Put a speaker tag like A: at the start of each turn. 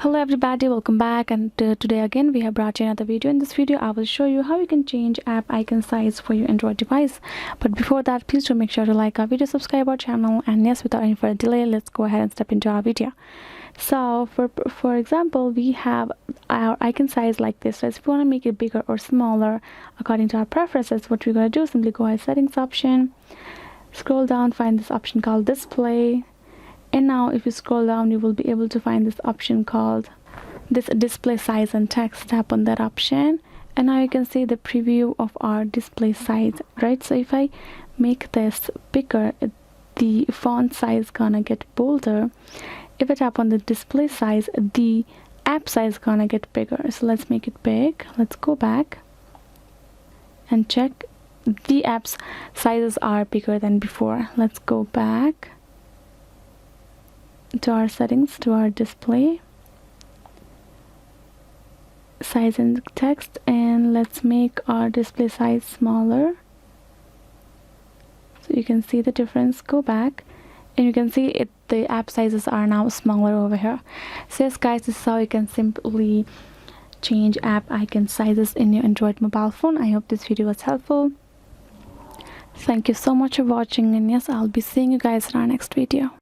A: Hello everybody, welcome back, and today again we have brought you another video. In this video I will show you how you can change app icon size for your Android device. But before that, please do make sure to like our video, subscribe our channel, and yes, without any further delay, let's go ahead and step into our video. So for example, we have our icon size like this. So if you want to make it bigger or smaller according to our preferences, what we're going to do, simply go ahead, settings option, scroll down, find this option called display. And now if you scroll down, you will be able to find this option called this display size and text. Tap on that option, and now you can see the preview of our display size, right? So if I make this bigger, the font size gonna get bolder. If I tap on the display size, the app size gonna get bigger. So let's make it big. Let's go back and check. The apps sizes are bigger than before. Let's go back to our settings, to our display size and text, and let's make our display size smaller so you can see the difference. Go back and you can see it, the app sizes are now smaller over here. So yes guys, this is how you can simply change app icon sizes in your Android mobile phone. I hope this video was helpful. Thank you so much for watching, and yes, I'll be seeing you guys in our next video.